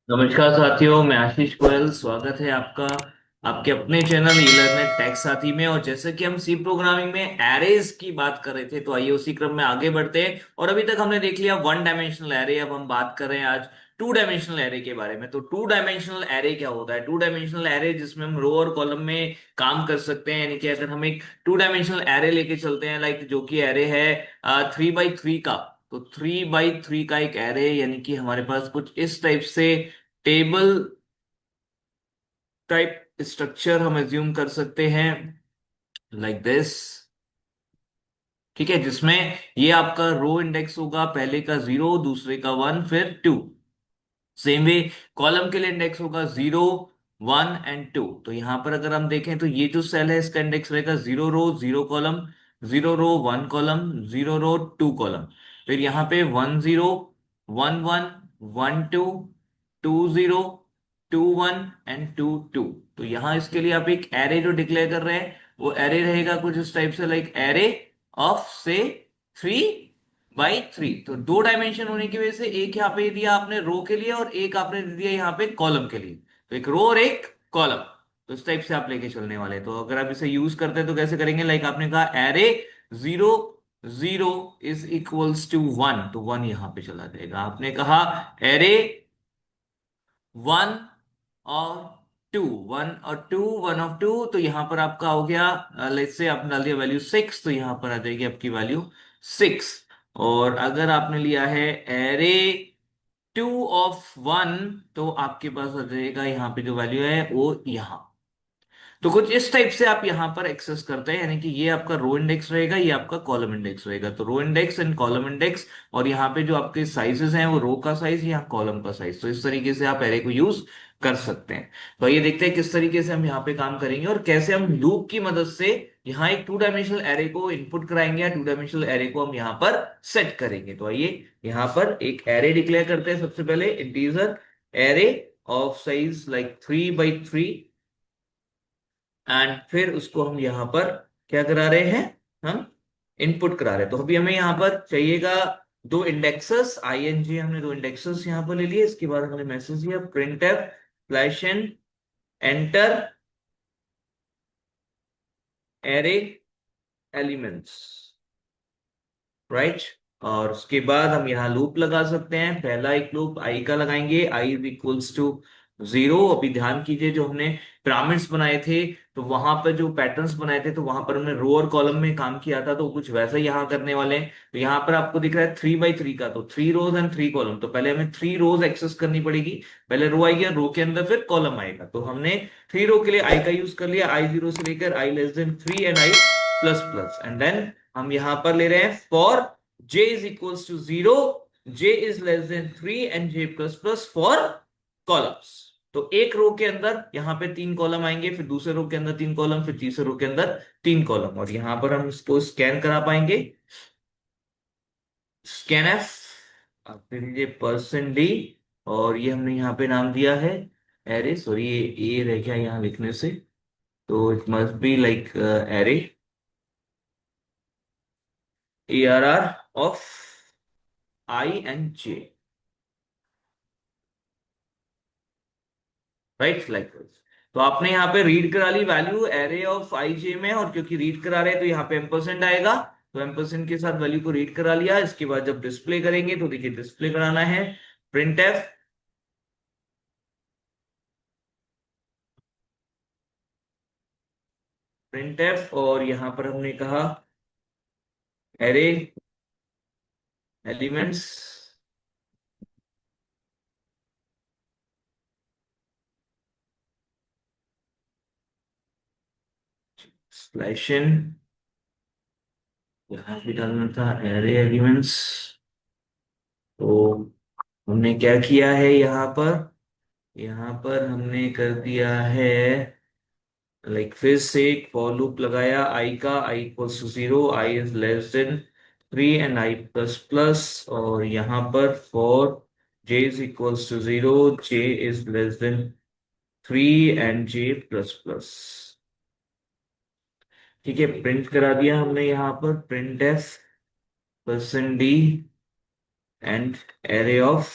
नमस्कार साथियों, मैं आशीष गोयल। स्वागत है आपका आपके अपने चैनल ई लर्नर टेक साथी में। और जैसे कि हम सी प्रोग्रामिंग में एरेज की बात कर रहे थे, तो आइए उसी क्रम में आगे बढ़ते हैं। और अभी तक हमने देख लिया वन डायमेंशनल एरे। अब हम बात कर रहे हैं आज टू डायमेंशनल एरे के बारे में। तो टू डायमेंशनल एरे क्या होता है? टू डायमेंशनल एरे जिसमें हम रो और कॉलम में काम कर सकते हैं। यानी कि अगर हम एक टू डायमेंशनल एरे लेके चलते हैं, लाइक जो कि एरे है 3x3 का, तो 3x3 का एक एरे, यानी कि हमारे पास कुछ इस टाइप से टेबल टाइप स्ट्रक्चर हम एज्यूम कर सकते हैं, लाइक दिस। ठीक है, जिसमें ये आपका रो इंडेक्स होगा, पहले का 0, दूसरे का 1, फिर 2। सेम वे कॉलम के लिए इंडेक्स होगा 0, 1 एंड 2। तो यहां पर अगर हम देखें तो ये जो सेल है इसका इंडेक्स रहेगा 0 रो 0 कॉलम, 0 रो 1 कॉलम, 0 रो 2 कॉलम। फिर यहाँ पे 10 11 12 20 21 एंड 22। तो यहाँ इसके लिए आप एक एरे जो डिक्लेयर कर रहे हैं, वो एरे रहेगा कुछ इस टाइप से, लाइक एरे ऑफ से 3x3। तो दो डायमेंशन होने की वजह से एक यहाँ पे दिया आपने रो के लिए और एक आपने दे दिया यहाँ पे कॉलम के लिए। तो एक रो और एक कॉलम, तो इस टाइप से आप लेके चलने वाले हैं। तो अगर आप इसे यूज करते हैं तो कैसे करेंगे? लाइक आपने कहा एरे 0 0 इज इक्वल्स टू 1, तो 1 यहाँ पे चला जाएगा। आपने कहा एरे 1 और 2, 1 और 2, 1 ऑफ 2, तो यहां पर आपका हो गया, लेट्स से आपने डाल दिया वैल्यू 6, तो यहां पर आ जाएगी आपकी वैल्यू 6। और अगर आपने लिया है एरे 2 ऑफ 1, तो आपके पास आ जाएगा यहाँ पे जो वैल्यू है वो यहाँ। तो कुछ इस टाइप से आप यहां पर एक्सेस करते हैं, यानी कि ये आपका रो इंडेक्स रहेगा, ये आपका कॉलम इंडेक्स रहेगा। तो row index and column index, और यहाँ पे जो आपके साइजेस हैं वो रो का साइज, यहाँ कॉलम का साइज। तो इस तरीके से आप एरे को यूज कर सकते हैं। तो ये देखते हैं किस तरीके से हम यहाँ पे काम करेंगे और कैसे हम लूप की मदद से यहाँ एक टू डायमेंशनल एरे को इनपुट कराएंगे या टू डायमेंशनल एरे को हम यहाँ पर सेट करेंगे। तो आइए यहाँ पर एक एरे डिक्लेयर करते हैं। सबसे पहले integer array of size like 3x3, and फिर उसको हम यहां पर क्या करा रहे हैं? हम इनपुट करा रहे हैं। तो अभी हमें यहां पर चाहिएगा दो इंडेक्सेस, आईएनजी। हमने दो इंडेक्सेस यहां पर ले लिए। इसके बाद हमने मैसेज दिया print F slash N enter array elements, right. और उसके बाद हम यहाँ लूप लगा सकते हैं। पहला एक लूप आई का लगाएंगे, आई इज इक्वल्स टू 0। अभी ध्यान कीजिए, जो हमने पिरामिड्स बनाए थे, तो वहां पर जो पैटर्न्स बनाए थे, तो वहां पर हमने रो और कॉलम में काम किया था, तो कुछ वैसा ही यहाँ करने वाले हैं। तो यहाँ पर आपको दिख रहा है 3x3 का, तो 3 रोज एंड 3 कॉलम। तो पहले हमें 3 रोज एक्सेस करनी पड़ेगी। पहले रो आएगी, रो के अंदर फिर कॉलम आएगा। तो हमने 3 रो के लिए आई का यूज कर लिया, आई 0 से लेकर i<3 and I plus plus. And then हम यहां पर ले रहे हैं for j is equals to 0, j is less than 3 and j plus plus for columns. तो एक रो के अंदर यहां पे 3 कॉलम आएंगे, फिर दूसरे रो के अंदर 3 कॉलम, फिर तीसरे रो के अंदर 3 कॉलम। और यहां पर हम इसको स्कैन करा पाएंगे। स्कैन एफ, आप दे दीजिए %d, और ये हमने यहाँ पे नाम दिया है एरे। सॉरी, ये ए रह गया यहाँ लिखने से, तो it must be like array ARR of I and J, right, like. तो आपने यहाँ पे रीड करा ली वैल्यू एरे ऑफ आई जे में, और क्योंकि रीड करा रहे हैं तो यहाँ पे एम्परसेंड आएगा। तो एम्परसेंड के साथ वैल्यू को रीड करा लिया। इसके बाद जब डिस्प्ले करेंगे तो देखिए डिस्प्ले कराना है प्रिंट एफ प्रिंट एफ, और यहाँ पर हमने कहा एरे एलिमेंट्स स्लैश इन, यहाँ भी डालना था एरे एलिमेंट्स। तो हमने क्या किया है यहाँ पर? यहाँ पर हमने कर दिया है, लाइक फिर से एक फॉर लूप लगाया आई का, I equals to 0, I is less than 3 and I plus plus. और यहाँ पर for j is equals to 0, j is less than 3 and j plus plus. ठीक है, प्रिंट करा दिया हमने यहाँ पर print F %d, and array of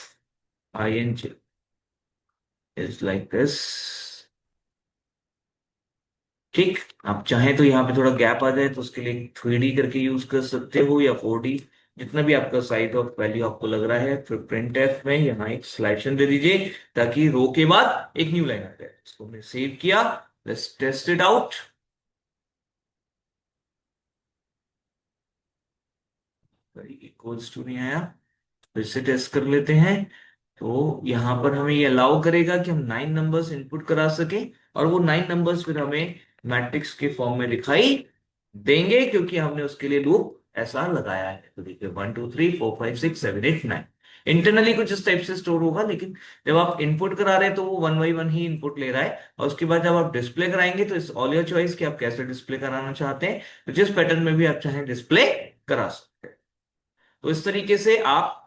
ing is like this। ठीक। आप चाहें तो यहाँ पे थोड़ा गैप आ जाए तो उसके लिए 3D करके यूज कर सकते हो या 4D, जितना भी आपका साइज ऑफ वैल्यू आपको लग रहा है। फिर प्रिंट एफ में यहाँ एक सिलेक्शन दे दीजिए ताकि रो के बाद एक न्यू लाइन आ जाए। इसको हमने सेव किया। Let's test it out. Equals to नहीं आया, फिर से टेस्ट कर लेते हैं। तो यहाँ पर हमें ये अलाउ करेगा कि हम 9 नंबर्स इनपुट करा सके, और वो 9 नंबर्स फिर हमें मैट्रिक्स के फॉर्म में दिखाई देंगे क्योंकि हमने उसके लिए लूप ऐसा लगाया है। तो देखिए 1 2 3 4 5 6 7 8 9 इंटरनली कुछ इस टाइप से स्टोर होगा, लेकिन जब आप इनपुट करा रहे हैं तो वो 1 बाई 1 ही इनपुट ले रहा है। और उसके बाद जब आप डिस्प्ले कराएंगे तो इस ऑल योर चॉइस कि आप कैसे डिस्प्ले कराना चाहते हैं, तो जिस पैटर्न में भी आप चाहें डिस्प्ले करा सकते हैं। तो इस तरीके से आप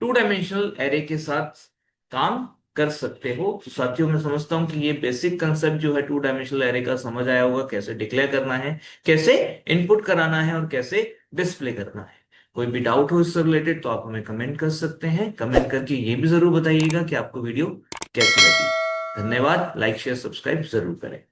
2 डायमेंशनल एरे के साथ काम कर सकते हो। तो साथियों, मैं समझता हूं कि ये बेसिक कंसेप्ट जो है 2 डायमेंशनल एरे का समझ आया होगा, कैसे डिक्लेयर करना है, कैसे इनपुट कराना है और कैसे डिस्प्ले करना है। कोई भी डाउट हो इससे रिलेटेड तो आप हमें कमेंट कर सकते हैं। कमेंट करके ये भी जरूर बताइएगा कि आपको वीडियो कैसी लगी। धन्यवाद। लाइक शेयर सब्सक्राइब जरूर करें।